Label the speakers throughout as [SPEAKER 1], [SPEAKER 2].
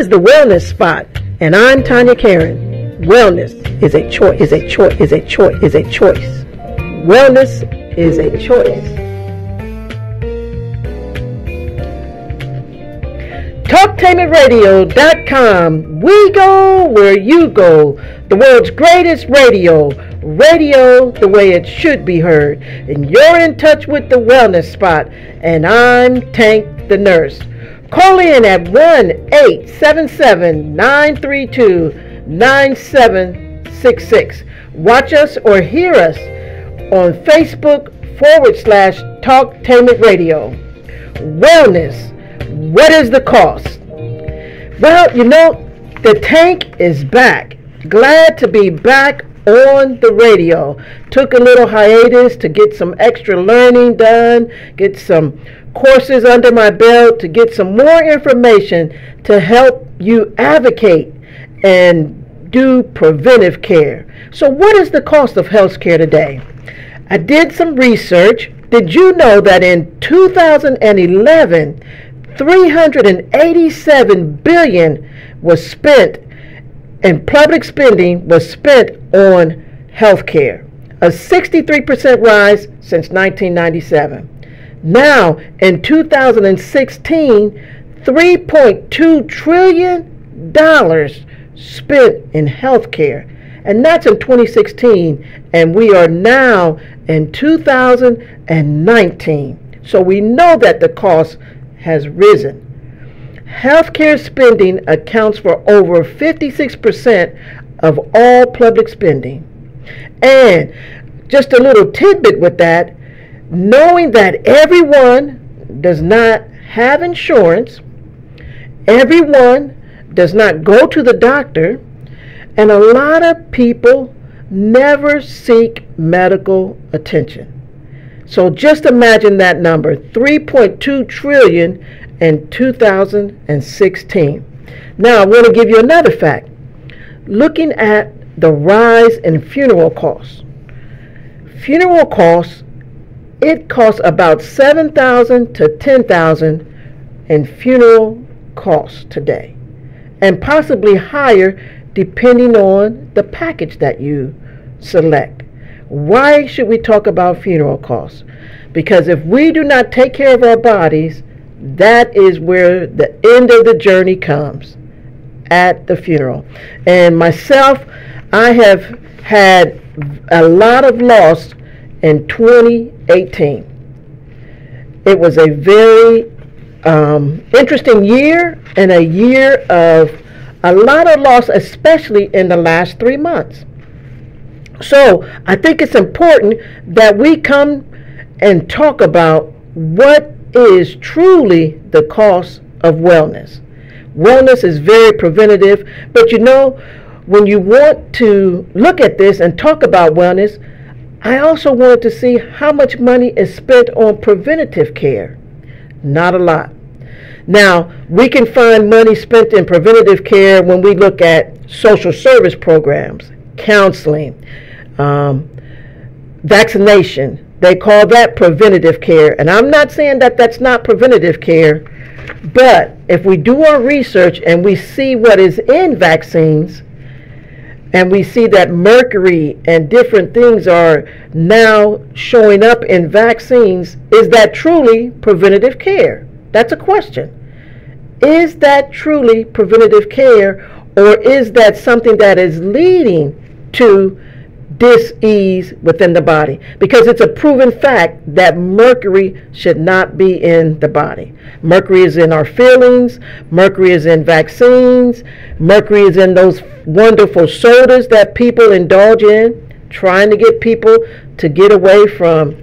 [SPEAKER 1] is the Wellness Spot, and I'm Tanya Karen. Wellness is a choice, is a choice, is a choice, is a choice. Wellness is a choice. TalkTainmentRadio.com. We go where you go. The world's greatest radio. Radio the way it should be heard. And you're in touch with the Wellness Spot. And I'm Tank the Nurse. Call in at 1-877-932-9766. Watch us or hear us on Facebook/TalkTainment Radio. Wellness. What is the cost? Well, you know, the Tank is back. Glad to be back on the radio. Took a little hiatus to get some extra learning done, get some courses under my belt, to get some more information to help you advocate and do preventive care. So what is the cost of health care today? I did some research. Did you know that in 2011, $387 billion was spent, and public spending was spent on health care, a 63% rise since 1997. Now, in 2016, $3.2 trillion spent in health care, and that's in 2016, and we are now in 2019. So we know that the cost has risen. Healthcare spending accounts for over 56% of all public spending. And just a little tidbit with that, knowing that everyone does not have insurance, everyone does not go to the doctor, and a lot of people never seek medical attention. So just imagine that number, $3.2 trillion in 2016. Now I want to give you another fact. Looking at the rise in funeral costs. Funeral costs, it costs about $7,000 to $10,000 in funeral costs today, and possibly higher depending on the package that you select. Why should we talk about funeral costs? Because if we do not take care of our bodies, that is where the end of the journey comes, at the funeral. And myself, I have had a lot of loss in 2018. It was a very interesting year, and a year of a lot of loss, especially in the last 3 months. So I think it's important that we come and talk about what is truly the cost of wellness. Wellness is very preventative, but you know, when you want to look at this and talk about wellness, I also wanted to see how much money is spent on preventative care. Not a lot. Now, we can find money spent in preventative care when we look at social service programs, counseling, vaccination. They call that preventative care. And I'm not saying that that's not preventative care, but if we do our research and we see what is in vaccines, and we see that mercury and different things are now showing up in vaccines, is that truly preventative care? That's a question. Is that truly preventative care, or is that something that is leading to dis-ease within the body? Because it's a proven fact that mercury should not be in the body. Mercury is in our feelings, mercury is in vaccines, mercury is in those wonderful sodas that people indulge in, trying to get people to get away from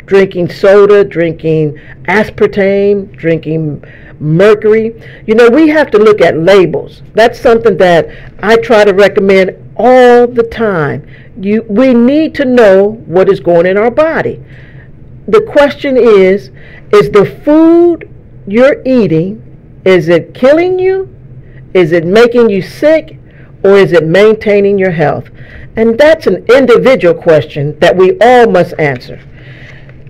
[SPEAKER 1] drinking soda, drinking aspartame, drinking mercury. You know, we have to look at labels. That's something that I try to recommend all the time. We need to know what is going in our body. The question is the food you're eating, is it killing you? Is it making you sick? Or is it maintaining your health? And that's an individual question that we all must answer.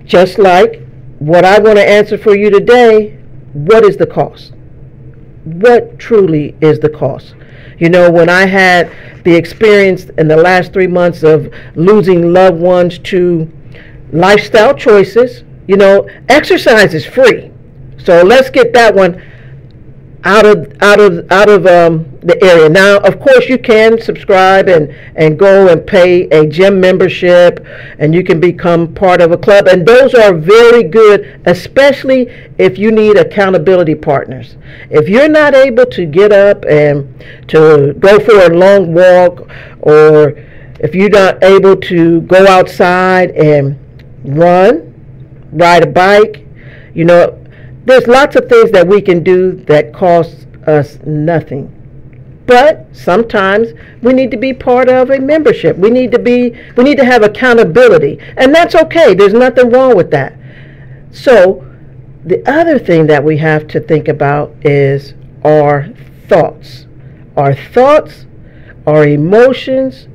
[SPEAKER 1] Just like what I want to answer for you today, what is the cost? what truly is the cost. You know, when I had the experience in the last 3 months of losing loved ones to lifestyle choices, you know, exercise is free. So let's get that one out of the area. Now, of course, you can subscribe and go and pay a gym membership, and you can become part of a club, and those are very good, especially if you need accountability partners. If you're not able to get up and to go for a long walk, or if you're not able to go outside and ride a bike, you know, there's lots of things that we can do that cost us nothing. But sometimes we need to be part of a membership. We need to have accountability. And that's okay. There's nothing wrong with that. So the other thing that we have to think about is our thoughts. Our thoughts, our emotions,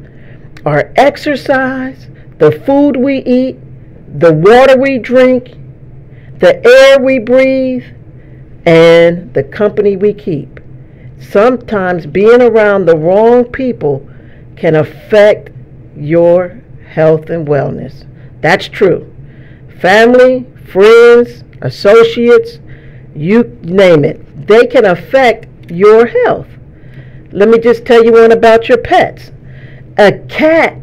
[SPEAKER 1] our exercise, the food we eat, the water we drink, the air we breathe, and the company we keep. Sometimes being around the wrong people can affect your health and wellness. That's true. Family, friends, associates, you name it, they can affect your health. Let me just tell you one about your pets. A cat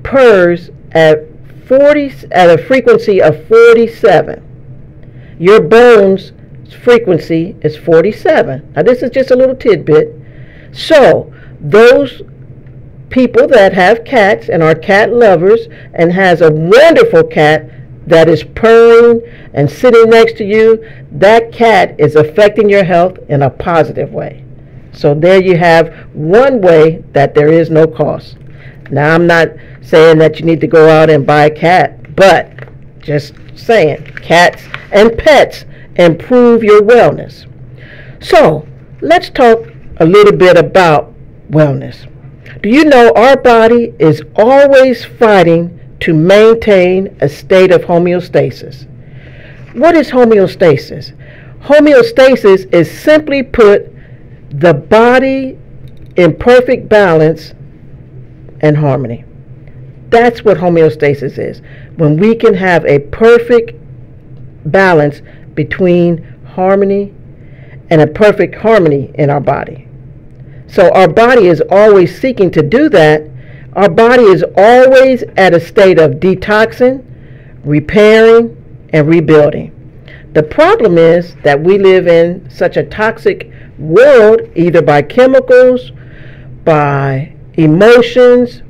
[SPEAKER 1] purrs at a frequency of 47. Your bone's frequency is 47. Now, this is just a little tidbit. So, those people that have cats and are cat lovers and has a wonderful cat that is purring and sitting next to you, that cat is affecting your health in a positive way. So, there you have one way that there is no cost. Now, I'm not saying that you need to go out and buy a cat, but just saying, cats and pets improve your wellness. So, let's talk a little bit about wellness. Do you know our body is always fighting to maintain a state of homeostasis? What is homeostasis? Homeostasis is simply put the body in perfect balance and harmony. That's what homeostasis is. When we can have a perfect balance between harmony and a perfect harmony in our body. So our body is always seeking to do that. Our body is always at a state of detoxing, repairing, and rebuilding. The problem is that we live in such a toxic world, either by chemicals, by emotions.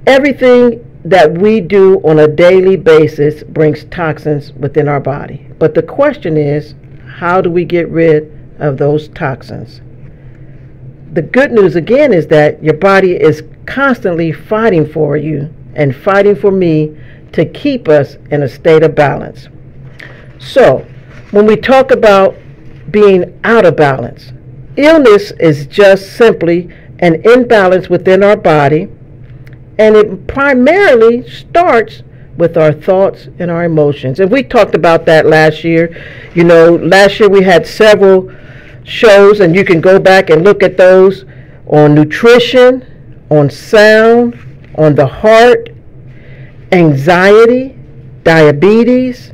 [SPEAKER 1] Everything that we do on a daily basis brings toxins within our body. But the question is, how do we get rid of those toxins? The good news again is that your body is constantly fighting for you and fighting for me to keep us in a state of balance. So, when we talk about being out of balance, illness is just simply an imbalance within our body, and it primarily starts with our thoughts and our emotions. And we talked about that last year. You know, last year we had several shows, and you can go back and look at those on nutrition, on sound, on the heart, anxiety, diabetes.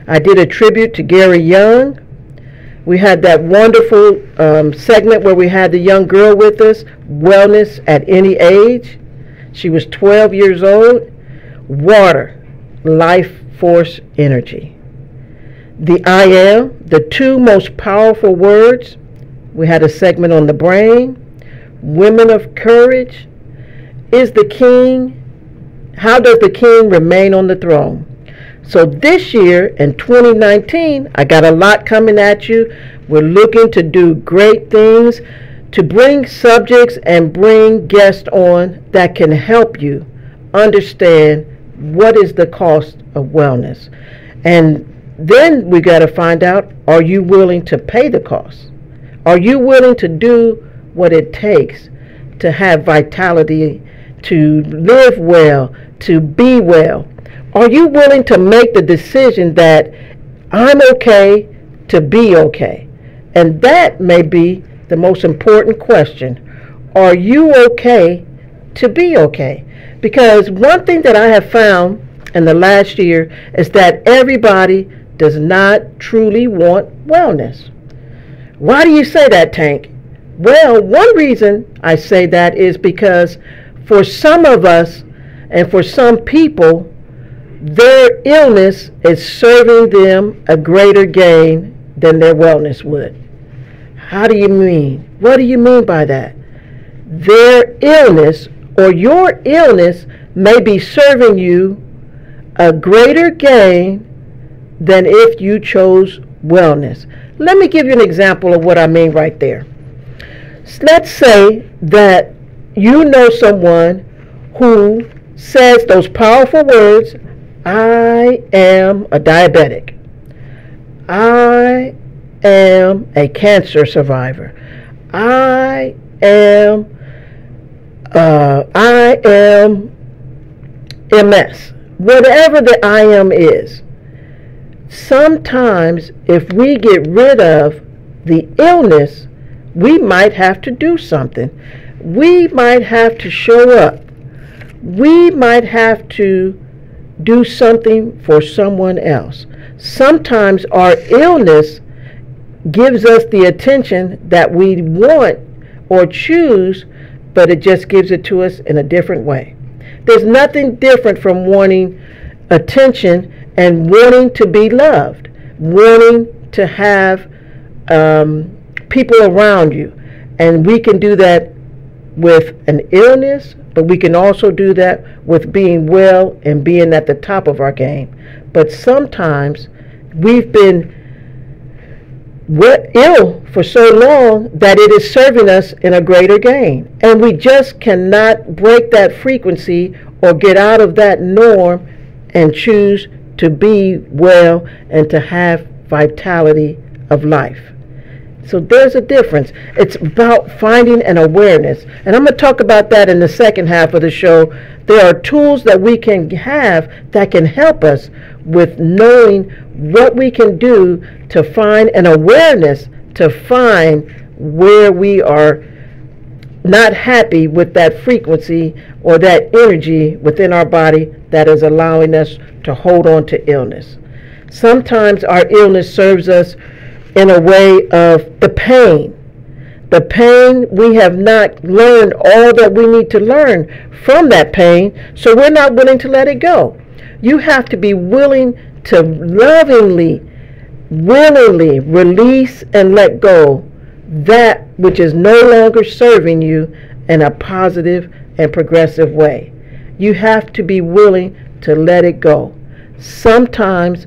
[SPEAKER 1] I did a tribute to Gary Young. We had that wonderful segment where we had the young girl with us, Wellness at Any Age. She was 12 years old. Water, life force energy. The I am, the two most powerful words. We had a segment on the brain. Women of courage. Is the king, how does the king remain on the throne? So this year in 2019, I got a lot coming at you. We're looking to do great things, to bring subjects and bring guests on that can help you understand what is the cost of wellness. And then we got to find out, are you willing to pay the cost? Are you willing to do what it takes to have vitality, to live well, to be well? Are you willing to make the decision that I'm okay to be okay? And that may be the most important question. Are you okay to be okay? Because one thing that I have found in the last year is that everybody does not truly want wellness. Why do you say that, Tank? Well, one reason I say that is because for some of us and for some people, their illness is serving them a greater gain than their wellness would. How do you mean? What do you mean by that? Their illness or your illness may be serving you a greater gain than if you chose wellness. Let me give you an example of what I mean right there. Let's say that you know someone who says those powerful words, I am a diabetic. I am a cancer survivor. I am MS. Whatever the I am is. Sometimes if we get rid of the illness, we might have to do something. We might have to show up. We might have to do something for someone else. Sometimes our illness gives us the attention that we want or choose, but it just gives it to us in a different way. There's nothing different from wanting attention and wanting to be loved, wanting to have people around you. And we can do that with an illness, but we can also do that with being well and being at the top of our game. But sometimes we've been ill for so long that it is serving us in a greater gain. And we just cannot break that frequency or get out of that norm and choose to be well and to have vitality of life. So there's a difference. It's about finding an awareness. And I'm going to talk about that in the second half of the show. There are tools that we can have that can help us with knowing what we can do to find an awareness, to find where we are not happy with that frequency or that energy within our body that is allowing us to hold on to illness. Sometimes our illness serves us in a way of the pain. The pain, we have not learned all that we need to learn from that pain, so we're not willing to let it go. You have to be willing to willingly release and let go that which is no longer serving you in a positive and progressive way. You have to be willing to let it go. Sometimes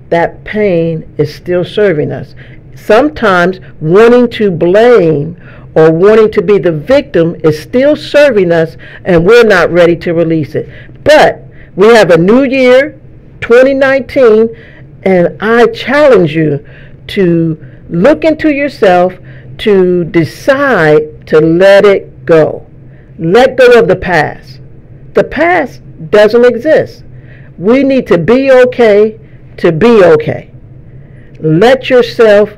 [SPEAKER 1] that pain is still serving us. Sometimes wanting to blame or wanting to be the victim is still serving us, and we're not ready to release it. But we have a new year, 2019, and I challenge you to look into yourself, to decide to let it go. Let go of the past. The past doesn't exist. We need to be okay to be okay. Let yourself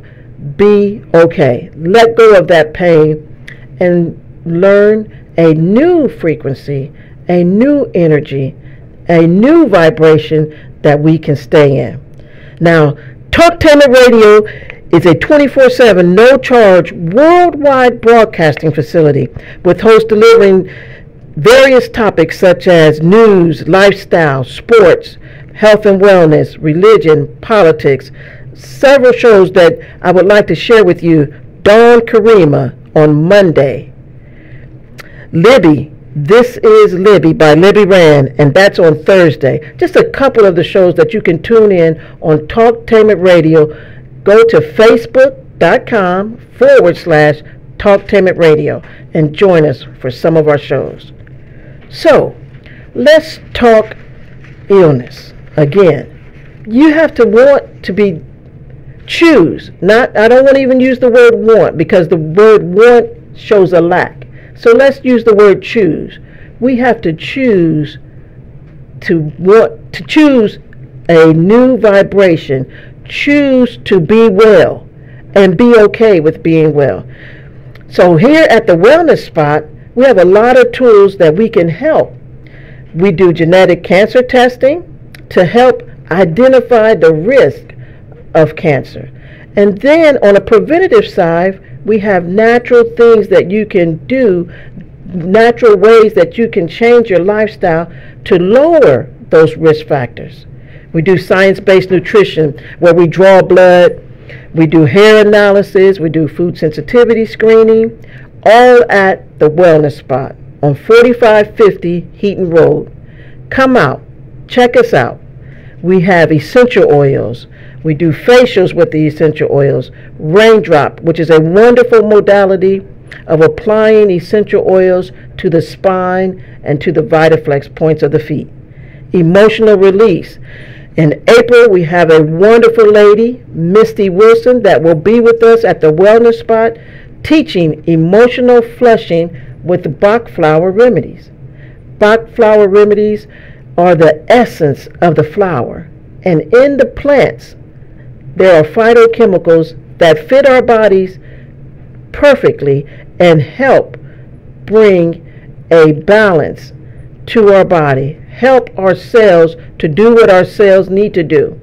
[SPEAKER 1] be okay. Let go of that pain and learn a new frequency, a new energy, a new vibration that we can stay in. Now, Talktainment Radio is a 24/7, no-charge, worldwide broadcasting facility with hosts delivering various topics such as news, lifestyle, sports, health and wellness, religion, politics. Several shows that I would like to share with you. Dawn Karima on Monday. Libby, This is Libby by Libby Rand, and that's on Thursday. Just a couple of the shows that you can tune in on Talktainment Radio. Go to facebook.com/Talktainment Radio and join us for some of our shows. So, let's talk illness again. You have to want to choose. I don't want to even use the word want, because the word want shows a lack. So let's use the word choose. We have to choose to choose a new vibration, choose to be well, and be okay with being well. So here at the Wellness Spot, we have a lot of tools that we can help. We do genetic cancer testing to help identify the risk of cancer. And then on a preventative side, we have natural things that you can do, natural ways that you can change your lifestyle to lower those risk factors. We do science-based nutrition where we draw blood, we do hair analysis, we do food sensitivity screening, all at the Wellness Spot on 4550 Heaton Road. Come out, check us out. We have essential oils. We do facials with the essential oils. Raindrop, which is a wonderful modality of applying essential oils to the spine and to the VitaFlex points of the feet. Emotional release. In April, we have a wonderful lady, Misty Wilson, that will be with us at the Wellness Spot teaching emotional flushing with Bach flower remedies. Bach flower remedies are the essence of the flower. And in the plants, there are phytochemicals that fit our bodies perfectly and help bring a balance to our body, help our cells to do what our cells need to do.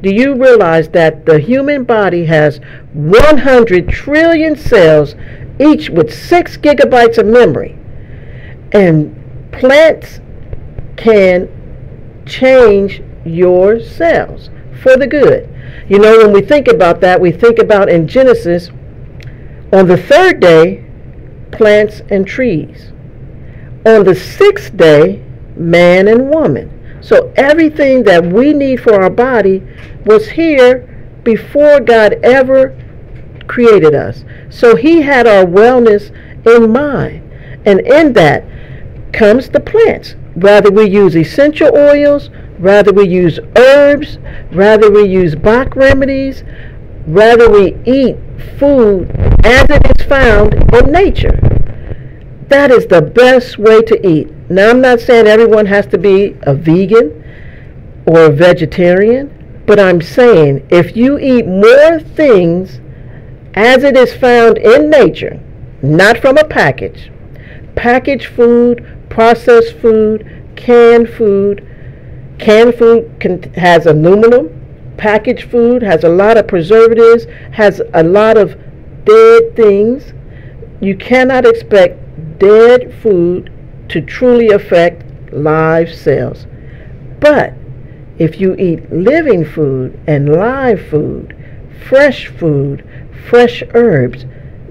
[SPEAKER 1] Do you realize that the human body has 100 trillion cells, each with 6 gigabytes of memory? And plants can change your cells for the good. You know, when we think about that, we think about in Genesis, on the 3rd day, plants and trees. On the 6th day, man and woman. So everything that we need for our body was here before God ever created us. So he had our wellness in mind. And in that comes the plants. Rather we use essential oils, rather we use herbs, rather we use Bach remedies, rather we eat food as it is found in nature. That is the best way to eat. Now, I'm not saying everyone has to be a vegan or a vegetarian, but I'm saying if you eat more things as it is found in nature, not from a package, packaged food, processed food, canned food has aluminum, packaged food has a lot of preservatives, has a lot of dead things. You cannot expect dead food to truly affect live cells. But if you eat living food and live food, fresh herbs,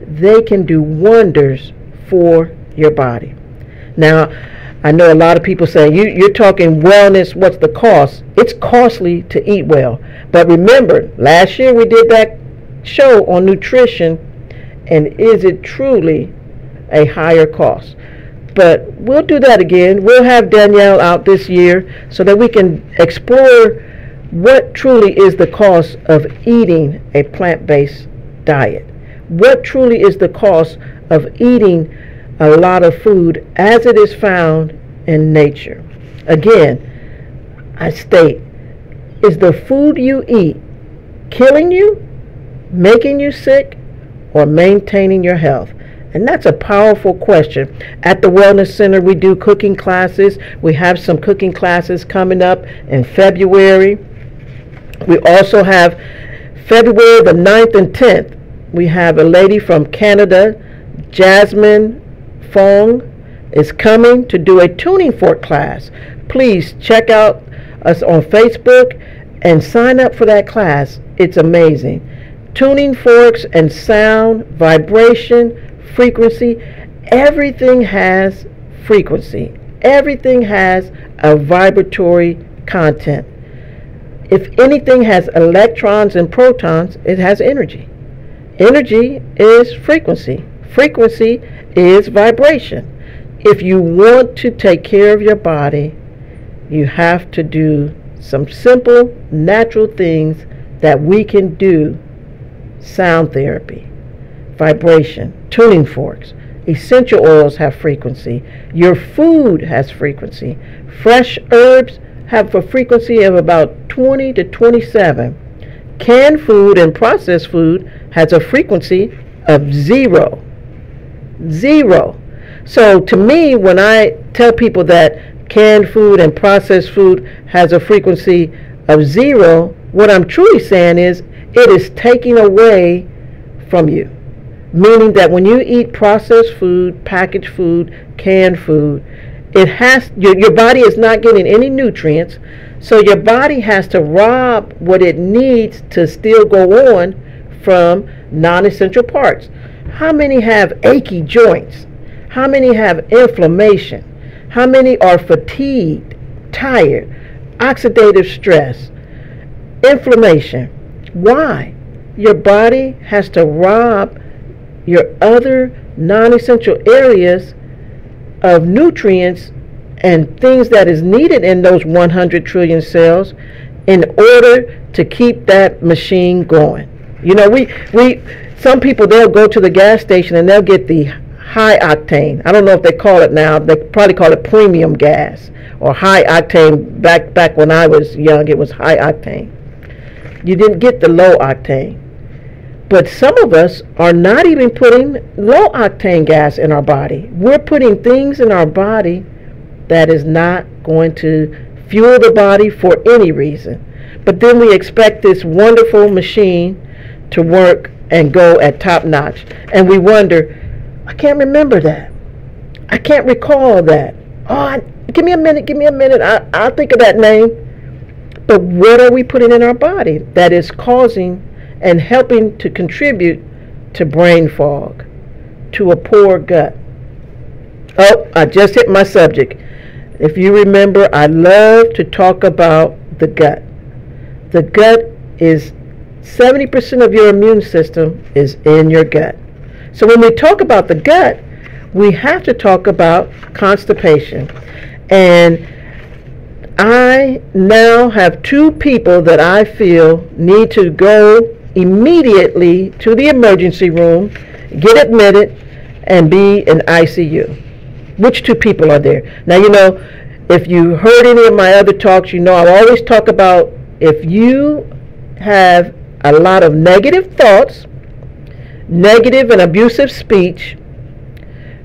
[SPEAKER 1] they can do wonders for your body. Now, I know a lot of people say, you're talking wellness, what's the cost? It's costly to eat well. But remember, last year we did that show on nutrition, and is it truly a higher cost? But we'll do that again. We'll have Danielle out this year so that we can explore what truly is the cost of eating a plant-based diet. What truly is the cost of eating a lot of food as it is found in nature? Again, I state, is the food you eat killing you, making you sick, or maintaining your health? And that's a powerful question. At the Wellness Center, we do cooking classes. We have some cooking classes coming up in February. We also have February the 9th and 10th. We have a lady from Canada, Jasmine Fong, is coming to do a tuning fork class. Please check out us on Facebook and sign up for that class. It's amazing. Tuning forks and sound, vibration, frequency, everything has frequency. Everything has a vibratory content. If anything has electrons and protons, it has energy. Energy is frequency. Frequency is vibration. If you want to take care of your body, you have to do some simple, natural things that we can do. Sound therapy, vibration, tuning forks, essential oils have frequency. Your food has frequency. Fresh herbs have a frequency of about 20 to 27. Canned food and processed food has a frequency of 0. 0. So to me, when I tell people that canned food and processed food has a frequency of 0, what I'm truly saying is it is taking away from you. Meaning that when you eat processed food, packaged food, canned food, it has your body is not getting any nutrients, so your body has to rob what it needs to still go on from non-essential parts. How many have achy joints? How many have inflammation? How many are fatigued, tired, oxidative stress, inflammation? Why? Your body has to rob your other non-essential areas of nutrients and things that is needed in those 100 trillion cells in order to keep that machine going. You know, some people, they'll go to the gas station and they'll get the high octane. I don't know if they call it now. They probably call it premium gas or high octane. Back when I was young, it was high octane. You didn't get the low octane. But some of us are not even putting low octane gas in our body. We're putting things in our body that is not going to fuel the body for any reason. But then we expect this wonderful machine to work and go at top notch. And we wonder, I can't remember that. I can't recall that. Give me a minute. I'll think of that name. But what are we putting in our body that is causing and helping to contribute to brain fog, to a poor gut? Oh, I just hit my subject. If you remember, I love to talk about the gut. The gut is 70% of your immune system is in your gut. So when we talk about the gut, we have to talk about constipation. And I now have 2 people that I feel need to go immediately to the emergency room, get admitted, and be in ICU. Which 2 people are there? Now, you know, if you heard any of my other talks, you know I always talk about if you have a lot of negative thoughts, negative and abusive speech,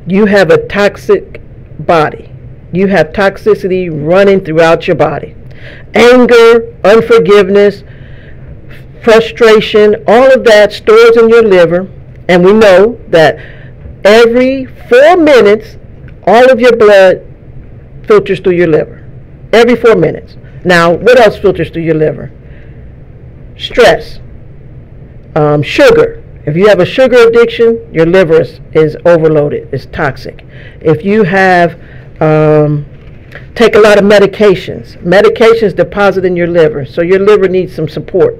[SPEAKER 1] you have a toxic body. You have toxicity running throughout your body. Anger, unforgiveness, frustration, all of that stores in your liver. And we know that every 4 minutes, all of your blood filters through your liver. Every 4 minutes. Now, what else filters through your liver? Stress. Sugar. If you have a sugar addiction, your liver is overloaded. It's toxic. If you have take a lot of medications deposit in your liver, so your liver needs some support.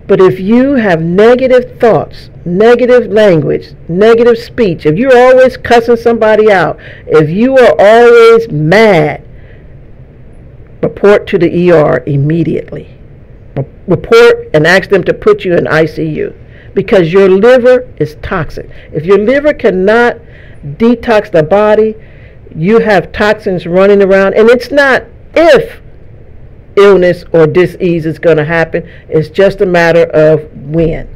[SPEAKER 1] But if you have negative thoughts, negative language, negative speech, if you're always cussing somebody out, if you are always mad, report to the ER immediately. Report and ask them to put you in ICU because your liver is toxic. If your liver cannot detox the body, you have toxins running around, and it's not if illness or disease is going to happen. It's just a matter of when.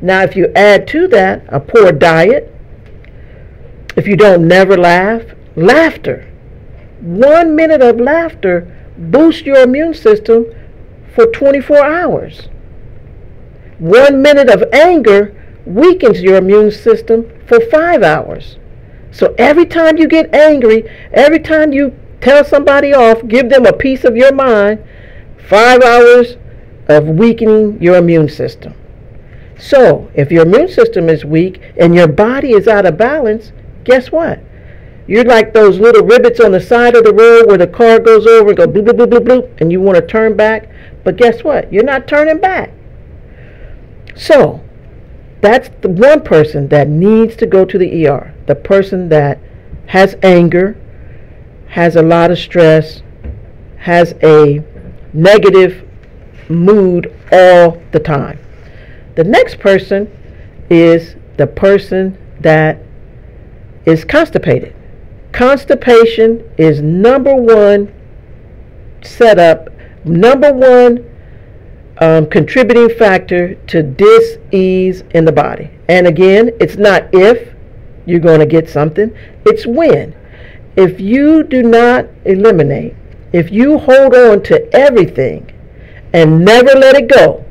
[SPEAKER 1] Now, if you add to that a poor diet, if you don't never laugh, laughter. 1 minute of laughter boosts your immune system for 24 hours. 1 minute of anger weakens your immune system for 5 hours. So every time you get angry, every time you tell somebody off, give them a piece of your mind, 5 hours of weakening your immune system. So if your immune system is weak and your body is out of balance, guess what? You're like those little rivets on the side of the road where the car goes over and go bloop, bloop, bloop, bloop, bloop, and you want to turn back. But guess what? You're not turning back. So that's the one person that needs to go to the ER. The person that has anger, has a lot of stress, has a negative mood all the time. The next person is the person that is constipated. Constipation is number one setup, number one contributing factor to dis-ease in the body. And again, it's not if you're going to get something, it's when. If you do not eliminate, if you hold on to everything and never let it go,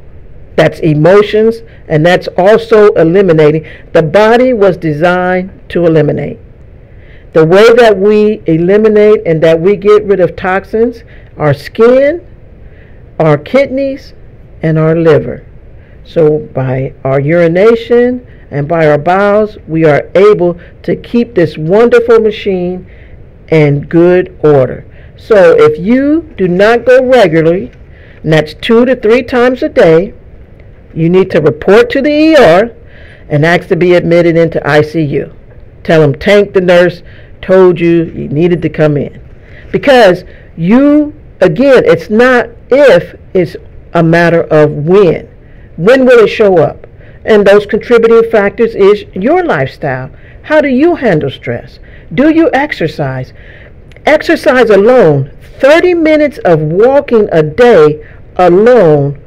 [SPEAKER 1] that's emotions, and that's also eliminating. The body was designed to eliminate. The way that we eliminate and that we get rid of toxins, our skin, our kidneys, and our liver. So by our urination and by our bowels, we are able to keep this wonderful machine in good order. So if you do not go regularly, and that's 2 to 3 times a day, you need to report to the ER and ask to be admitted into ICU. Tell them Tank the nurse told you needed to come in. Because you, again, it's not if, it's a matter of when. When will it show up? And those contributing factors is your lifestyle. How do you handle stress? Do you exercise? Exercise alone, 30 minutes of walking a day alone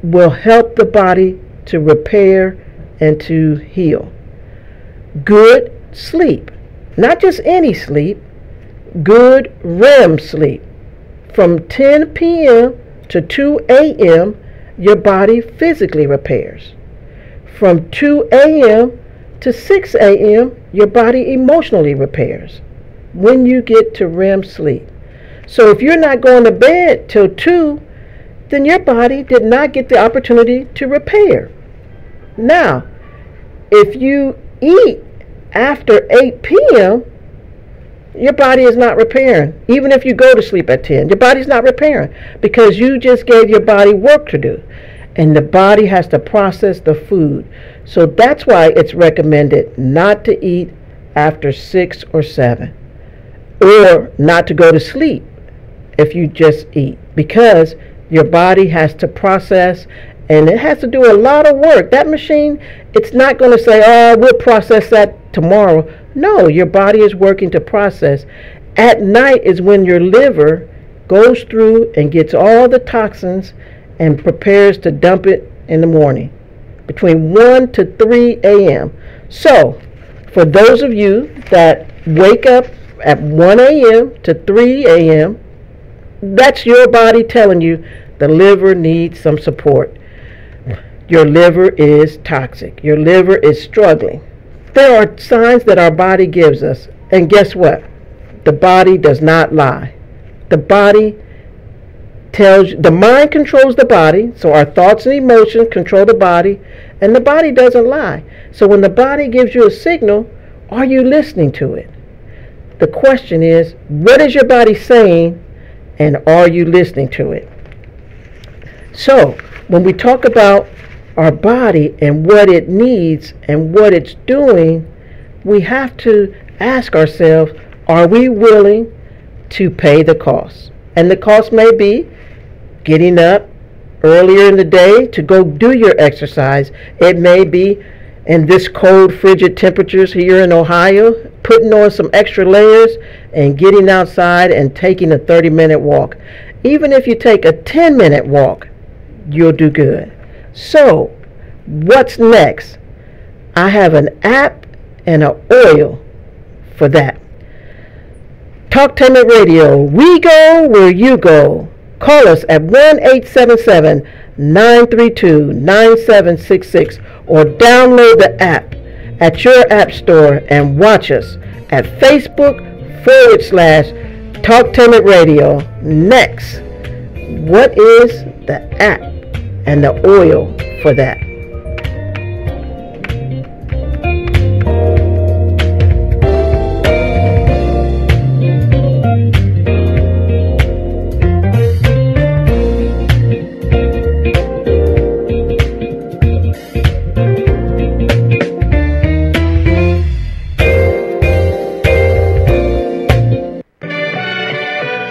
[SPEAKER 1] will help the body to repair and to heal. Good sleep, not just any sleep, good REM sleep. From 10 p.m. to 2 a.m., your body physically repairs. From 2 a.m. to 6 a.m., your body emotionally repairs when you get to REM sleep. So if you're not going to bed till 2, then your body did not get the opportunity to repair. Now, if you eat after 8 p.m., your body is not repairing. Even if you go to sleep at 10, your body's not repairing because you just gave your body work to do. And the body has to process the food. So that's why it's recommended not to eat after 6 or 7. Or not to go to sleep if you just eat. Because your body has to process, and it has to do a lot of work. That machine, it's not going to say, oh, we'll process that tomorrow. No, your body is working to process. At night is when your liver goes through and gets all the toxins and prepares to dump it in the morning, between 1 to 3 a.m. So, for those of you that wake up at 1 a.m. to 3 a.m., that's your body telling you the liver needs some support. Your liver is toxic. Your liver is struggling. There are signs that our body gives us. And guess what? The body does not lie. The body tells you, the mind controls the body, so our thoughts and emotions control the body, and the body doesn't lie. So when the body gives you a signal, are you listening to it? The question is, what is your body saying, and are you listening to it? So, when we talk about our body and what it needs and what it's doing, we have to ask ourselves, are we willing to pay the cost? And the cost may be getting up earlier in the day to go do your exercise. It may be, in this cold, frigid temperatures here in Ohio, putting on some extra layers and getting outside and taking a 30-minute walk. Even if you take a 10-minute walk, you'll do good. So, what's next? I have an app and an oil for that. Talktainment Radio, we go where you go. Call us at 1-877-932-9766 or download the app at your app store and watch us at Facebook.com/Talktainment Radio. Next, what is the app and the oil for that?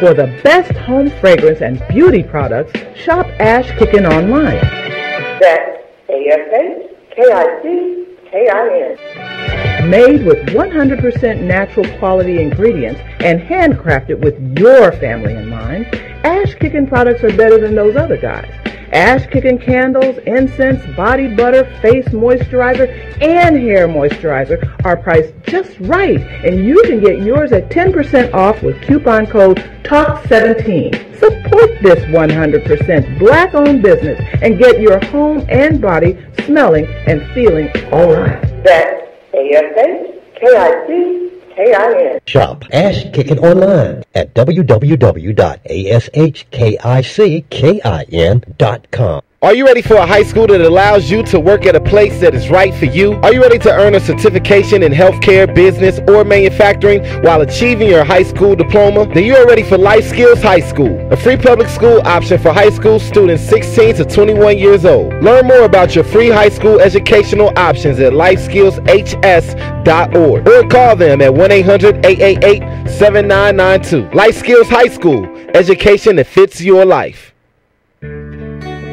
[SPEAKER 1] For the best home fragrance and beauty products, shop Ash Kickin online.
[SPEAKER 2] That's ASHKICKIN.
[SPEAKER 3] Made with 100% natural quality ingredients and handcrafted with your family in mind, Ash Kickin products are better than those other guys. Ash-kicking candles, incense, body butter, face moisturizer, and hair moisturizer are priced just right, and you can get yours at 10% off with coupon code TALK17. Support this 100% black-owned business and get your home and body smelling and feeling all right.
[SPEAKER 2] That's ASHKICKIN.
[SPEAKER 4] Shop Ash Kickin' online at www.ashkickin.com.
[SPEAKER 5] Are you ready for a high school that allows you to work at a place that is right for you? Are you ready to earn a certification in healthcare, business, or manufacturing while achieving your high school diploma? Then you are ready for Life Skills High School, a free public school option for high school students 16 to 21 years old. Learn more about your free high school educational options at lifeskillshs.org or call them at 1-800-888-7992. Life Skills High School, education that fits your life.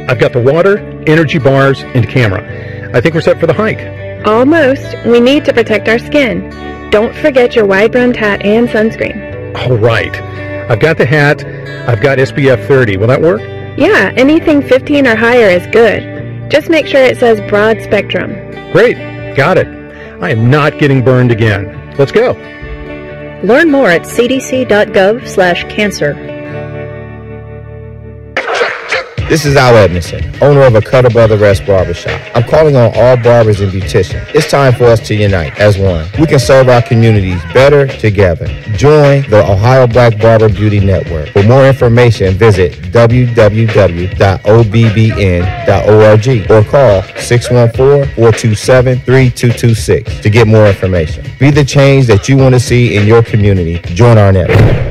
[SPEAKER 6] I've got the water, energy bars, and camera. I think we're set for the hike.
[SPEAKER 7] Almost. We need to protect our skin. Don't forget your wide-brimmed hat and sunscreen.
[SPEAKER 6] All right. I've got the hat. I've got SPF 30. Will that work?
[SPEAKER 7] Yeah, anything 15 or higher is good. Just make sure it says broad spectrum.
[SPEAKER 6] Great. Got it. I am not getting burned again. Let's go.
[SPEAKER 8] Learn more at cdc.gov/cancer.
[SPEAKER 9] This is Al Edmondson, owner of a Cutter Brother Rest Barbershop. I'm calling on all barbers and beauticians. It's time for us to unite as one. We can serve our communities better together. Join the Ohio Black Barber Beauty Network. For more information, visit www.obbn.org or call 614-427-3226 to get more information. Be the change that you want to see in your community. Join our network.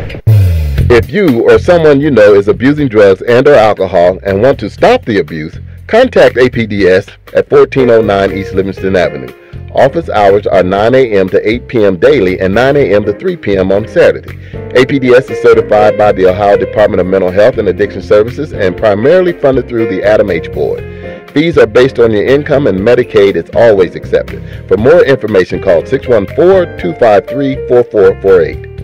[SPEAKER 10] If you or someone you know is abusing drugs and or alcohol and want to stop the abuse, contact APDS at 1409 East Livingston Avenue. Office hours are 9 a.m. to 8 p.m. daily and 9 a.m. to 3 p.m. on Saturday. APDS is certified by the Ohio Department of Mental Health and Addiction Services and primarily funded through the Adam H. Board. Fees are based on your income and Medicaid is always accepted. For more information, call 614-253-4448.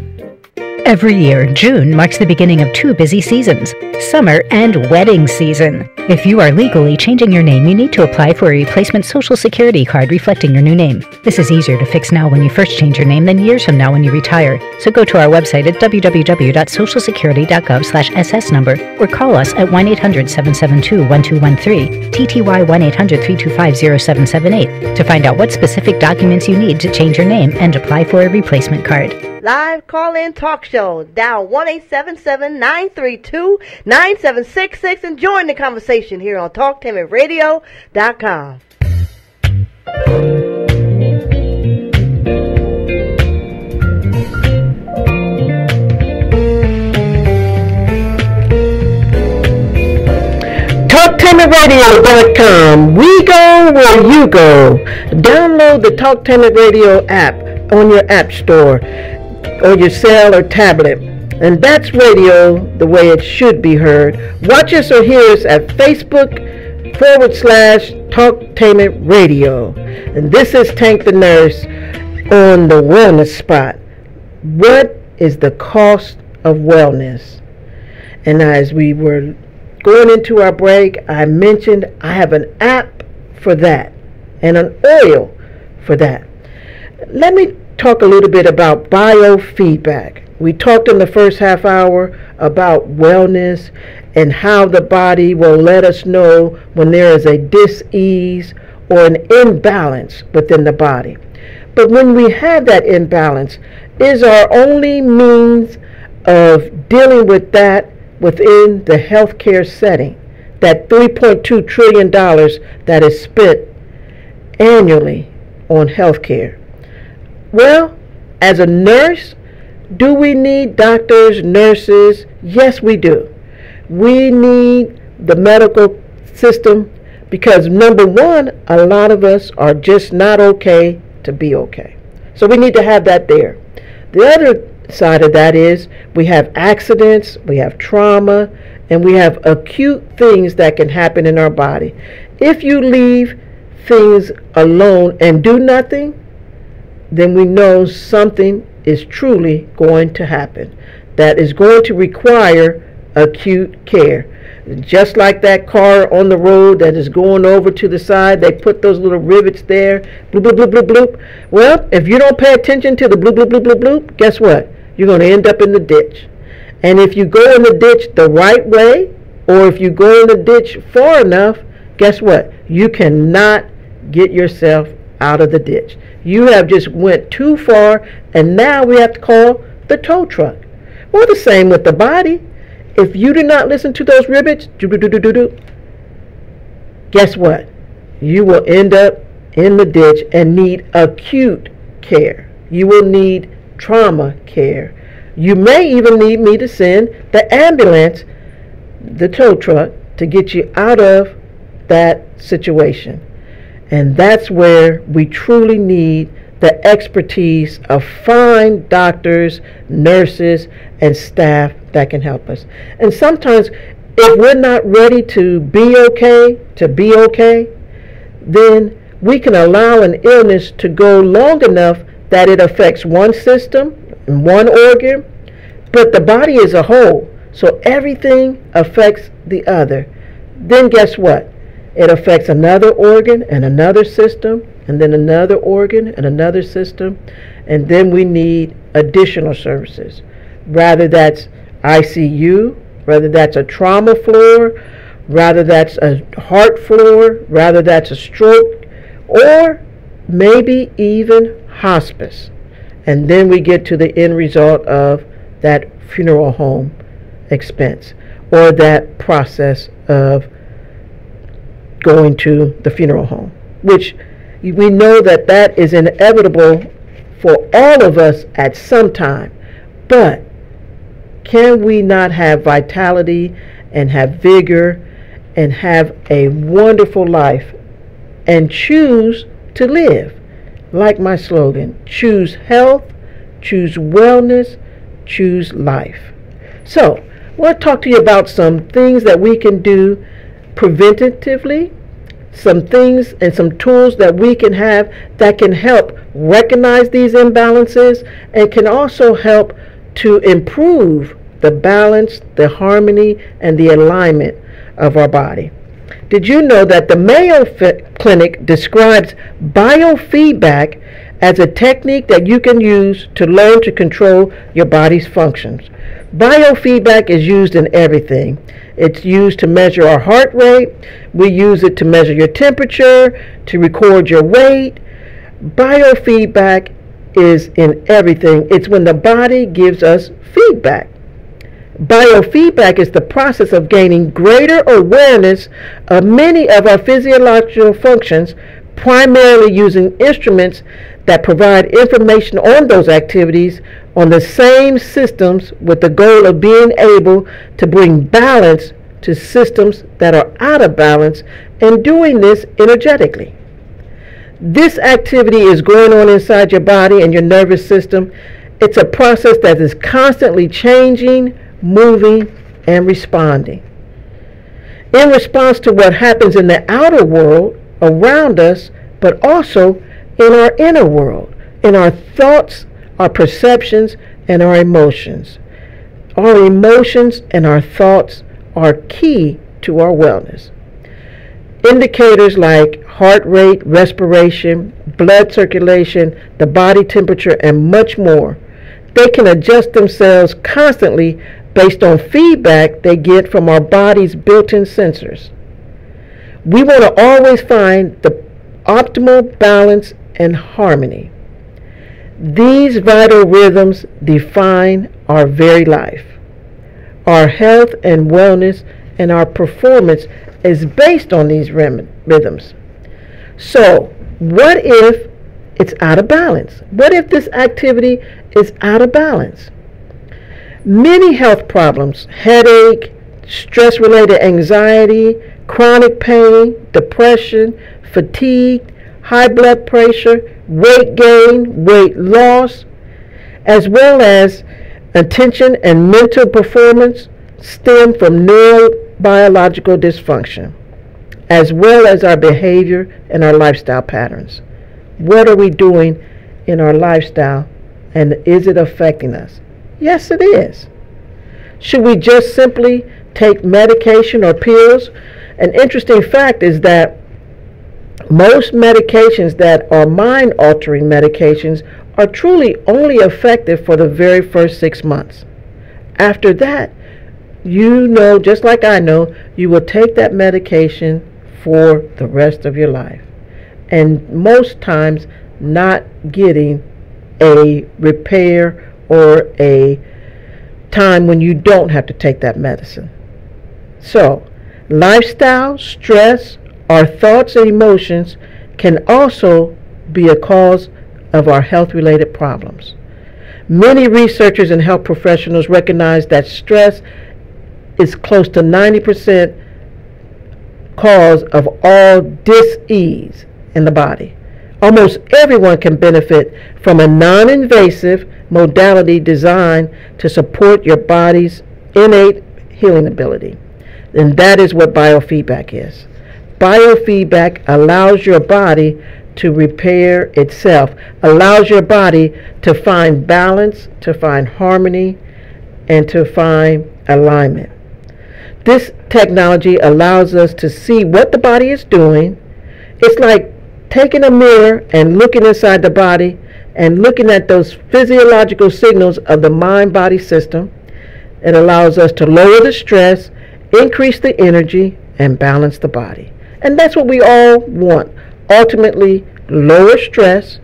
[SPEAKER 8] Every year, June marks the beginning of two busy seasons, summer and wedding season. If you are legally changing your name, you need to apply for a replacement Social Security card reflecting your new name. This is easier to fix now when you first change your name than years from now when you retire. So go to our website at www.socialsecurity.gov/SS number or call us at 1-800-772-1213, TTY 1-800-325-0778 to find out what specific documents you need to change your name and apply for a replacement card.
[SPEAKER 1] Live call-in talk show. Dial 1-877-932-9766 and join the conversation here on TalkTainmentRadio.com. TalkTainmentRadio.com. We go where you go. Download the Talktainment Radio app on your app store or your cell or tablet. And that's radio the way it should be heard. Watch us or hear us at Facebook.com/Talktainment Radio. And this is Tank the Nurse on the Wellness Spot. What is the cost of wellness? And as we were going into our break, I mentioned I have an app for that and an oil for that. Let me talk a little bit about biofeedback. We talked in the first half hour about wellness and how the body will let us know when there is a dis-ease or an imbalance within the body. But when we have that imbalance, is our only means of dealing with that within the healthcare setting, that $3.2 trillion that is spent annually on healthcare. Well, as a nurse, do we need doctors, nurses? Yes, we do. We need the medical system because, number one, a lot of us are just not okay to be okay. So we need to have that there. The other side of that is we have accidents, we have trauma, and we have acute things that can happen in our body. If you leave things alone and do nothing, then we know something is truly going to happen that is going to require acute care. Just like that car on the road that is going over to the side, they put those little rivets there, bloop, bloop, bloop, bloop, bloop. Well, if you don't pay attention to the bloop, bloop, bloop, bloop, bloop, guess what? You're going to end up in the ditch. And if you go in the ditch the right way, or if you go in the ditch far enough, guess what? You cannot get yourself out of the ditch. You have just went too far, and now we have to call the tow truck. Well, the same with the body. If you do not listen to those rivets, guess what? You will end up in the ditch and need acute care. You will need trauma care. You may even need me to send the ambulance, the tow truck, to get you out of that situation. And that's where we truly need the expertise of fine doctors, nurses, and staff that can help us. And sometimes if we're not ready to be okay, then we can allow an illness to go long enough that it affects one system, one organ, but the body is a whole. So everything affects the other. Then guess what? It affects another organ and another system, and then another organ and another system, and then we need additional services. Rather that's ICU, rather that's a trauma floor, rather that's a heart floor, rather that's a stroke, or maybe even hospice. And then we get to the end result of that funeral home expense, or that process of going to the funeral home, which we know that that is inevitable for all of us at some time. But can we not have vitality and have vigor and have a wonderful life and choose to live? Like my slogan, choose health, choose wellness, choose life. So, I want to talk to you about some things that we can do preventatively, some things and some tools that we can have that can help recognize these imbalances and can also help to improve the balance, the harmony, and the alignment of our body. Did you know that the Mayo Clinic describes biofeedback as a technique that you can use to learn to control your body's functions? Biofeedback is used in everything. It's used to measure our heart rate. We use it to measure your temperature, to record your weight. Biofeedback is in everything. It's when the body gives us feedback. Biofeedback is the process of gaining greater awareness of many of our physiological functions, primarily using instruments that provide information on those activities on the same systems, with the goal of being able to bring balance to systems that are out of balance, and doing this energetically. This activity is going on inside your body and your nervous system. It's a process that is constantly changing, moving, and responding. In response to what happens in the outer world around us, but also in our inner world, in our thoughts, our perceptions, and our emotions. Our emotions and our thoughts are key to our wellness. Indicators like heart rate, respiration, blood circulation, the body temperature, and much more, they can adjust themselves constantly based on feedback they get from our body's built-in sensors. We want to always find the optimal balance and harmony. These vital rhythms define our very life. Our health and wellness and our performance is based on these rhythms. So, what if it's out of balance? What if this activity is out of balance? Many health problems, headache, stress-related anxiety, chronic pain, depression, fatigue, high blood pressure, weight gain, weight loss, as well as attention and mental performance, stem from neurobiological dysfunction, as well as our behavior and our lifestyle patterns. What are we doing in our lifestyle, and is it affecting us? Yes, it is. Should we just simply take medication or pills. An interesting fact is that most medications that are mind-altering medications are truly only effective for the very first 6 months. After that, you know, just like I know, you will take that medication for the rest of your life. And most times not getting a repair or a time when you don't have to take that medicine. So, lifestyle, stress, our thoughts and emotions can also be a cause of our health-related problems. Many researchers and health professionals recognize that stress is close to 90% cause of all dis-ease in the body. Almost everyone can benefit from a non-invasive modality designed to support your body's innate healing ability. And that is what biofeedback is. Biofeedback allows your body to repair itself, allows your body to find balance, to find harmony, and to find alignment. This technology allows us to see what the body is doing. It's like taking a mirror and looking inside the body and looking at those physiological signals of the mind-body system. It allows us to lower the stress, increase the energy, and balance the body. And that's what we all want. Ultimately, lower stress,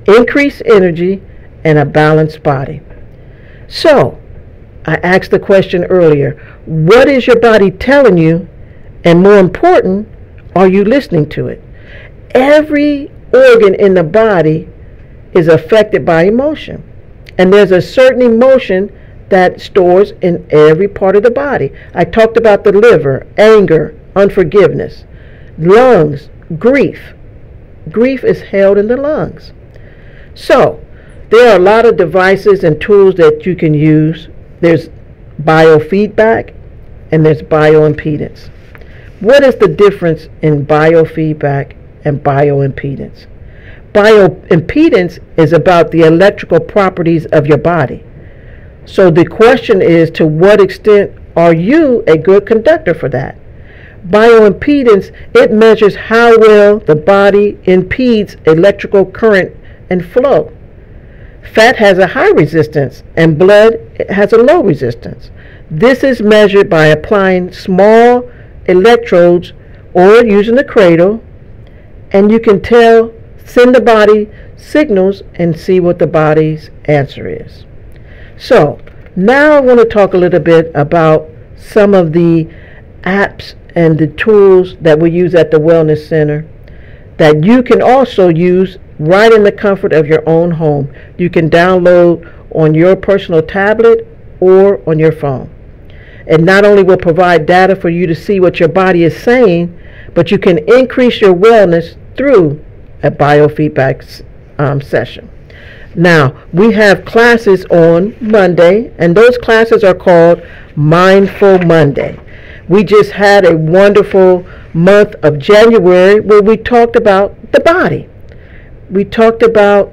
[SPEAKER 1] increase energy, and a balanced body. So, I asked the question earlier, what is your body telling you? And more important, are you listening to it? Every organ in the body is affected by emotion. And there's a certain emotion that stores in every part of the body. I talked about the liver, anger, unforgiveness, lungs, grief. Grief is held in the lungs. So, there are a lot of devices and tools that you can use. There's biofeedback and there's bioimpedance. What is the difference in biofeedback and bioimpedance? Bioimpedance is about the electrical properties of your body. So the question is, to what extent are you a good conductor for that? Bioimpedance, it measures how well the body impedes electrical current and flow. Fat has a high resistance and blood has a low resistance. This is measured by applying small electrodes or using a cradle, and you can send the body signals and see what the body's answer is. So now I want to talk a little bit about some of the apps and the tools that we use at the Wellness Center that you can also use right in the comfort of your own home. You can download on your personal tablet or on your phone. It not only will provide data for you to see what your body is saying, but you can increase your wellness through a biofeedback session. Now, we have classes on Monday, and those classes are called Mindful Monday. We just had a wonderful month of January where we talked about the body. We talked about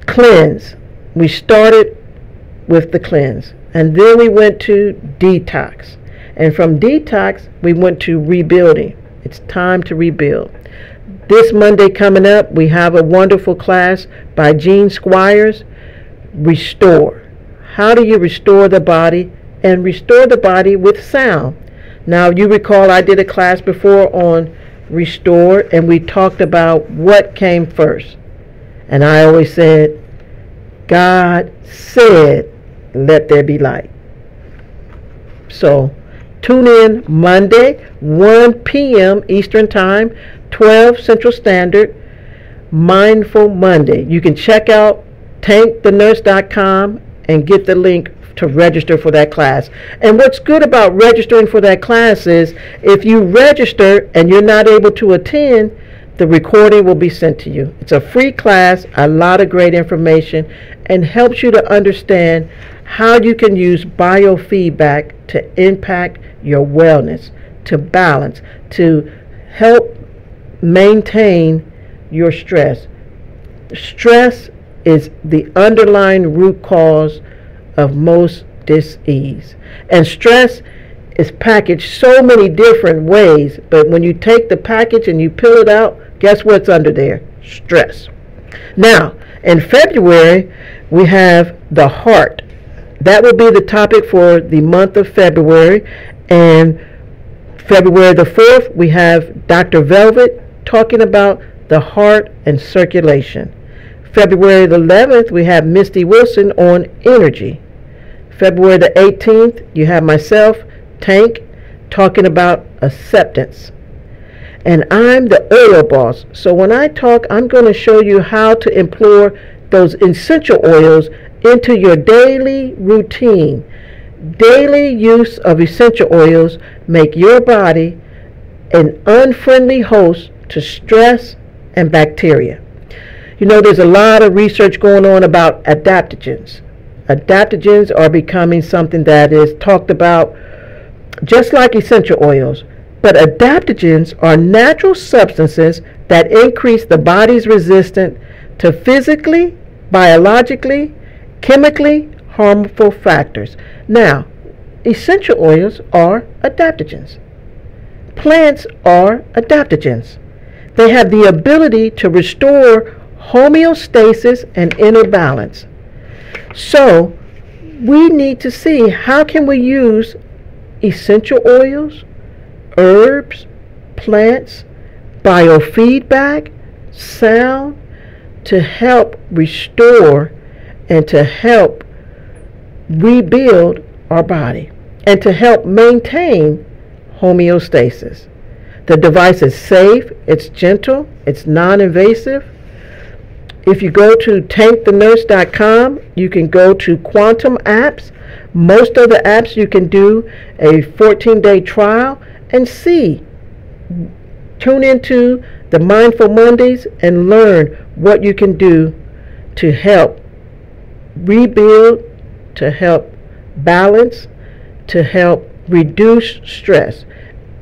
[SPEAKER 1] cleanse. We started with the cleanse, and then we went to detox. And from detox, we went to rebuilding. It's time to rebuild. This Monday coming up, we have a wonderful class by Gene Squires, Restore. How do you restore the body and restore the body with sound? Now, you recall I did a class before on Restore, and we talked about what came first. And I always said, God said, let there be light. So, tune in Monday, 1 p.m. Eastern Time, 12 Central Standard, Mindful Monday. You can check out tankthenurse.com and get the link to register for that class. And what's good about registering for that class is if you register and you're not able to attend, the recording will be sent to you. It's a free class, a lot of great information, and helps you to understand how you can use biofeedback to impact your wellness, to balance, to help maintain your stress. Stress is the underlying root cause of most dis-ease. And stress is packaged so many different ways, but when you take the package and you peel it out, guess what's under there? Stress. Now, in February, we have the heart. That will be the topic for the month of February. And February the 4th, we have Dr. Velvet talking about the heart and circulation. February the 11th, we have Misty Wilson on energy. February the 18th, you have myself, Tank, talking about acceptance. And I'm the oil boss. So when I talk, I'm going to show you how to employ those essential oils into your daily routine. Daily use of essential oils make your body an unfriendly host to stress and bacteria. You know, there's a lot of research going on about adaptogens. Adaptogens are becoming something that is talked about just like essential oils. But adaptogens are natural substances that increase the body's resistance to physically, biologically, chemically harmful factors. Now, essential oils are adaptogens. Plants are adaptogens. They have the ability to restore homeostasis and inner balance. So, we need to see how can we use essential oils, herbs, plants, biofeedback, sound to help restore and to help rebuild our body and to help maintain homeostasis. The device is safe, it's gentle, it's non-invasive. If you go to tankthenurse.com, you can go to Quantum apps. Most of the apps you can do a 14-day trial and see. Tune into the Mindful Mondays and learn what you can do to help rebuild, to help balance, to help reduce stress.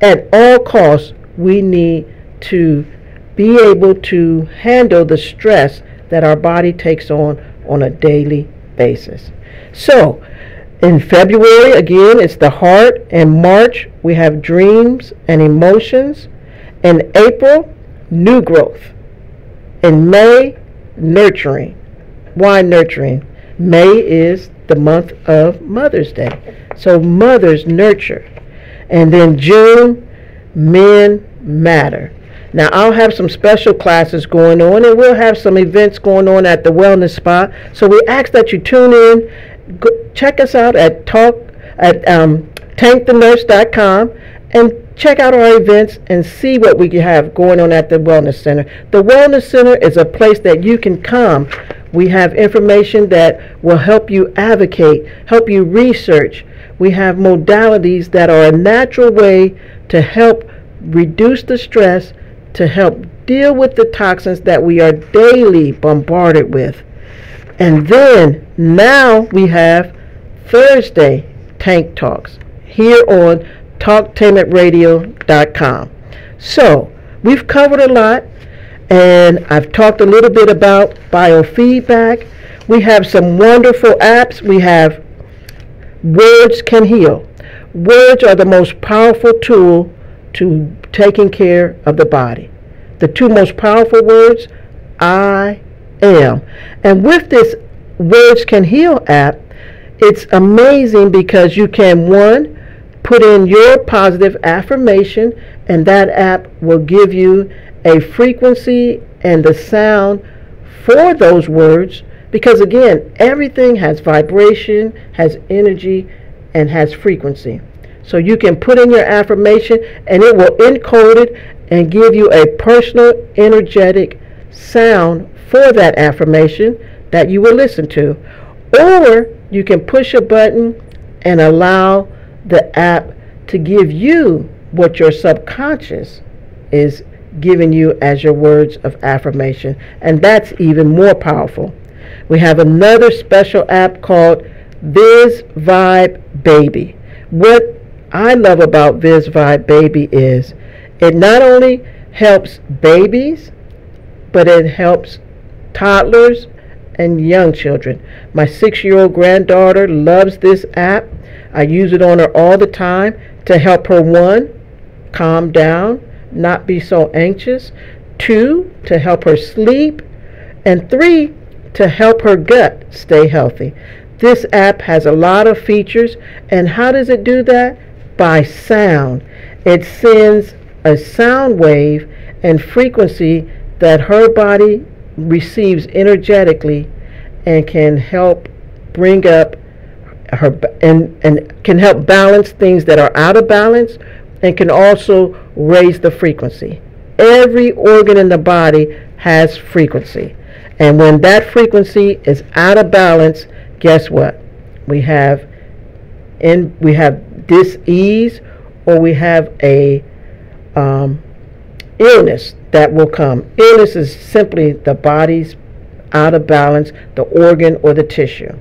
[SPEAKER 1] At all costs, we need to be able to handle the stress that our body takes on a daily basis. So, in February, again, it's the heart. In March, we have dreams and emotions. In April, new growth. In May, nurturing. Why nurturing? May is the month of Mother's Day. So mothers nurture. And then June, men matter. Now, I'll have some special classes going on, and we'll have some events going on at the Wellness Spot. So we ask that you tune in. Check us out at tankthenurse.com and check out our events and see what we have going on at the Wellness Center. The Wellness Center is a place that you can come. We have information that will help you advocate, help you research. We have modalities that are a natural way to help reduce the stress, to help deal with the toxins that we are daily bombarded with. And then now we have Thursday Tank Talks here on talktainmentradio.com. So we've covered a lot, and I've talked a little bit about biofeedback. We have some wonderful apps. We have Words Can Heal. Words are the most powerful tool to taking care of the body. The two most powerful words, I am. And with this Words Can Heal app, it's amazing because you can, one, put in your positive affirmation, and that app will give you a frequency and the sound for those words, because again, everything has vibration, has energy, and has frequency. So you can put in your affirmation and it will encode it and give you a personal, energetic sound for that affirmation that you will listen to. Or you can push a button and allow the app to give you what your subconscious is giving you as your words of affirmation. And that's even more powerful. We have another special app called Viz Vibe Baby. What I love about Viz Vibe Baby is it not only helps babies, but it helps toddlers and young children. My 6-year-old granddaughter loves this app. I use it on her all the time. to help her, 1, calm down, not be so anxious, 2, to help her sleep, and 3, to help her gut stay healthy. This app has a lot of features, and how does it do that? By sound. It sends a sound wave and frequency that her body receives energetically and can help bring up her and can help balance things that are out of balance, and can also raise the frequency. Every organ in the body has frequency, and when that frequency is out of balance, guess what? We have dis-ease, or we have a illness that will come. Illness is simply the body's out of balance, the organ or the tissue.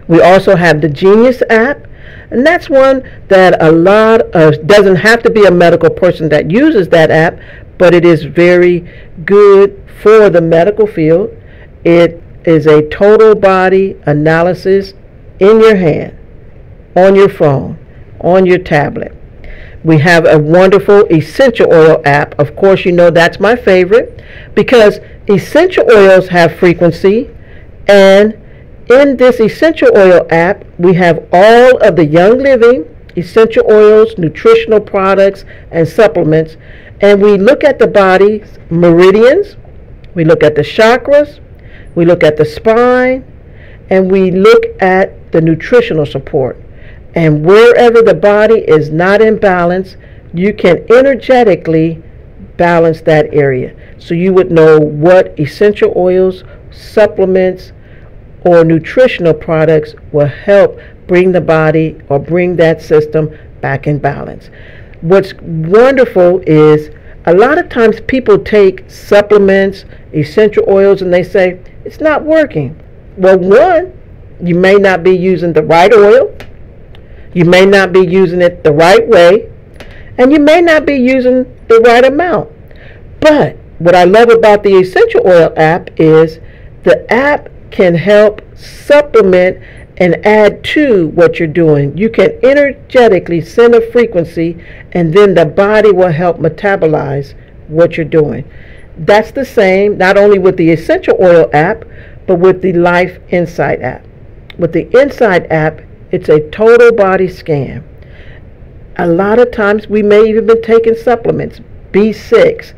[SPEAKER 1] We also have the Genius app, and that's one that a lot of, doesn't have to be a medical person that uses that app, but it is very good for the medical field. It is a total body analysis in your hand, on your phone, on your tablet. We have a wonderful essential oil app. Of course, you know that's my favorite, because essential oils have frequency, and in this essential oil app, we have all of the Young Living essential oils, nutritional products, and supplements, and we look at the body's meridians, we look at the chakras, we look at the spine, and we look at the nutritional support. And wherever the body is not in balance, you can energetically balance that area. So you would know what essential oils, supplements, or nutritional products will help bring the body or bring that system back in balance. What's wonderful is a lot of times people take supplements, essential oils, and they say, it's not working. Well, 1, you may not be using the right oil, you may not be using it the right way, and you may not be using the right amount. But what I love about the essential oil app is the app can help supplement and add to what you're doing. You can energetically send a frequency, and then the body will help metabolize what you're doing. That's the same not only with the essential oil app, but with the Life Insight app. With the Insight app, it's a total body scan. A lot of times we may even be taking supplements, B6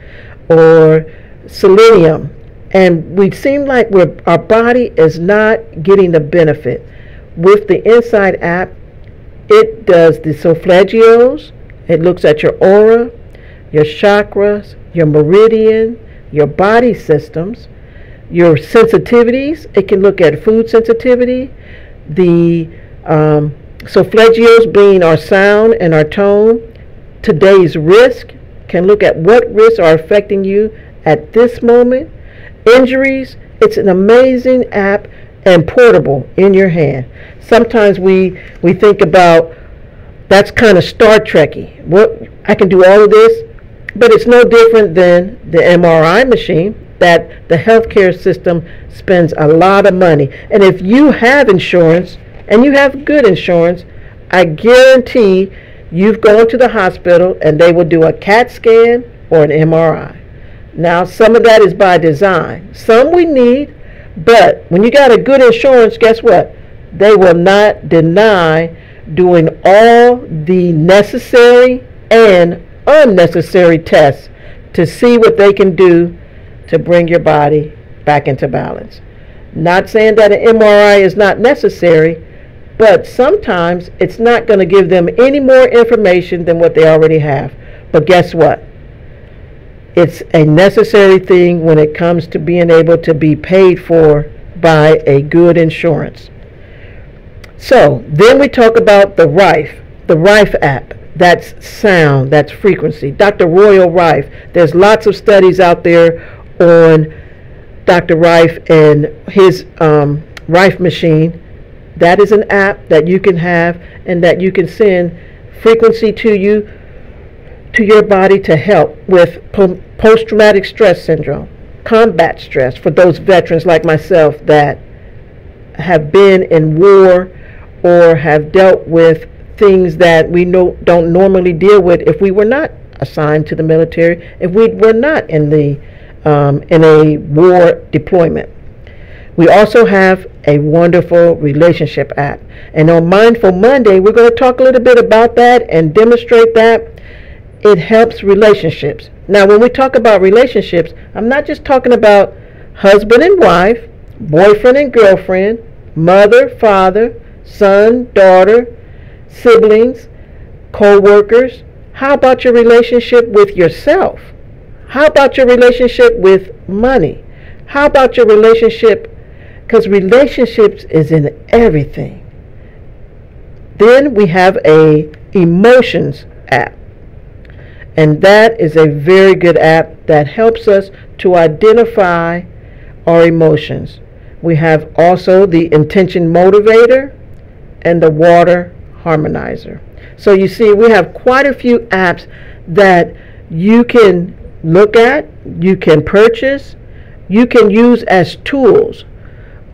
[SPEAKER 1] or selenium, and we seem like our body is not getting the benefit. With the Insight app, it does the solfeggios, it looks at your aura, your chakras, your meridian, your body systems, your sensitivities. It can look at food sensitivity, the solfeggios being our sound and our tone. Today's risk can look at what risks are affecting you at this moment. Injuries, it's an amazing app and portable in your hand. Sometimes we think about that's kind of Star Trek-y. What, I can do all of this, but it's no different than the MRI machine that the healthcare system spends a lot of money. And if you have insurance, and you have good insurance, I guarantee you've gone to the hospital and they will do a CAT scan or an MRI. Now, some of that is by design. Some we need, but when you got a good insurance, guess what? They will not deny doing all the necessary and unnecessary tests to see what they can do to bring your body back into balance. Not saying that an MRI is not necessary, but sometimes it's not going to give them any more information than what they already have. But guess what? It's a necessary thing when it comes to being able to be paid for by a good insurance. So then we talk about the Rife app. That's sound, that's frequency. Dr. Royal Rife. There's lots of studies out there on Dr. Rife and his Rife machine. That is an app that you can have and that you can send frequency to your body to help with post-traumatic stress syndrome, combat stress for those veterans like myself that have been in war or have dealt with things that we don't normally deal with if we were not assigned to the military, if we were not in a war deployment. We also have a wonderful relationship app. And on Mindful Monday, we're going to talk a little bit about that and demonstrate that it helps relationships. Now, when we talk about relationships, I'm not just talking about husband and wife, boyfriend and girlfriend, mother, father, son, daughter, siblings, co-workers. How about your relationship with yourself? How about your relationship with money? How about your relationship? Because relationships is in everything. Then we have a emotions app. And that is a very good app that helps us to identify our emotions. We have also the intention motivator and the water harmonizer. So you see, we have quite a few apps that you can look at, you can purchase, you can use as tools.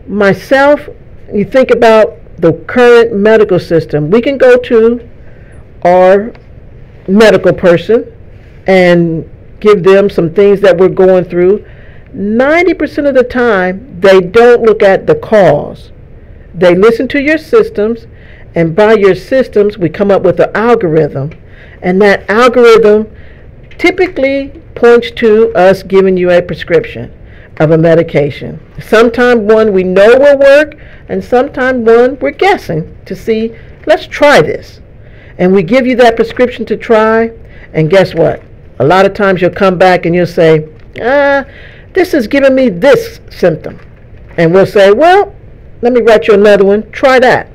[SPEAKER 1] Myself, you think about the current medical system. We can go to our medical person and give them some things that we're going through. 90% of the time, they don't look at the cause. They listen to your systems, and by your systems, we come up with an algorithm. And that algorithm typically points to us giving you a prescription of a medication. Sometimes one we know will work, and sometimes one we're guessing to see, let's try this. And we give you that prescription to try, and guess what? A lot of times you'll come back and you'll say, this is giving me this symptom. And we'll say, well, let me write you another one, try that.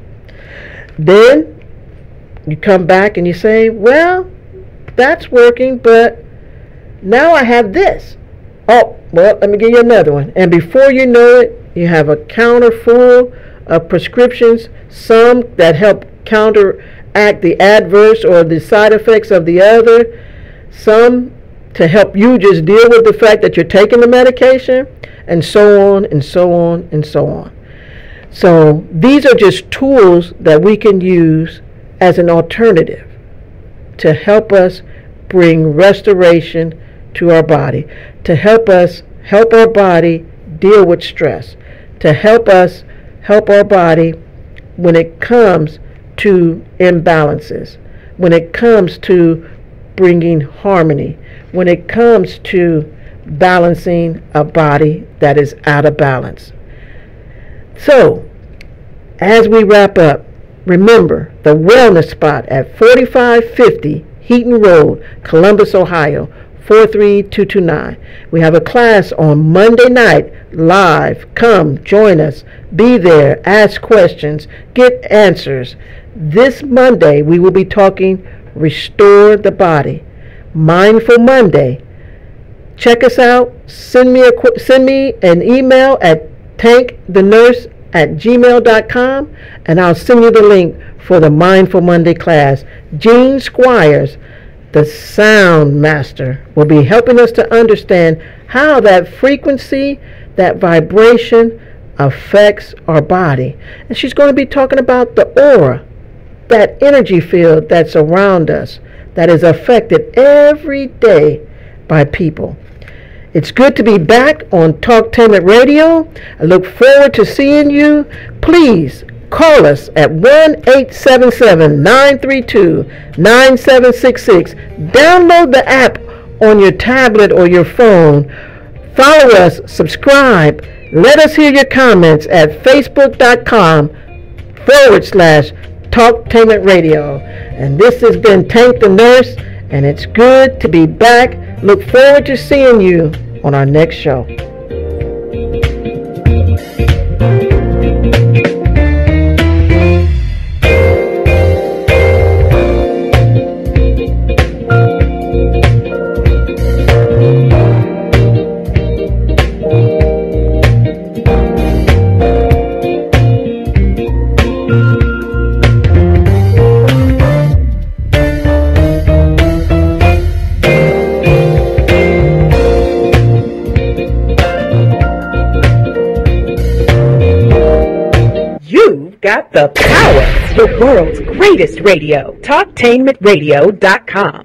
[SPEAKER 1] Then you come back and you say, well, that's working, but now I have this. Oh, well, let me give you another one. And before you know it, you have a counter full of prescriptions, some that help counteract the adverse or the side effects of the other, some to help you just deal with the fact that you're taking the medication, and so on and so on and so on. So these are just tools that we can use as an alternative to help us bring restoration to our body, to help us help our body deal with stress, to help us help our body when it comes to imbalances, when it comes to bringing harmony, when it comes to balancing a body that is out of balance. So, as we wrap up, remember the Wellness Spot at 4550 Heaton Road, Columbus, Ohio, 43229. We have a class on Monday night, live. Come, join us, be there, ask questions, get answers. This Monday, we will be talking Restore the Body. Mindful Monday. Check us out. Send me an email at tankthenurse@gmail.com, and I'll send you the link for the Mindful Monday class. Gene Squires, the sound master, will be helping us to understand how that frequency, that vibration affects our body. And she's going to be talking about the aura, that energy field that's around us, that is affected every day by people. It's good to be back on Talktainment Radio. I look forward to seeing you. Please call us at 1-877-932-9766. Download the app on your tablet or your phone. Follow us, subscribe. Let us hear your comments at facebook.com/Talktainment Radio. And this has been Tank the Nurse, and it's good to be back. Look forward to seeing you on our next show. Got the power.
[SPEAKER 3] The world's greatest radio, talktainmentradio.com.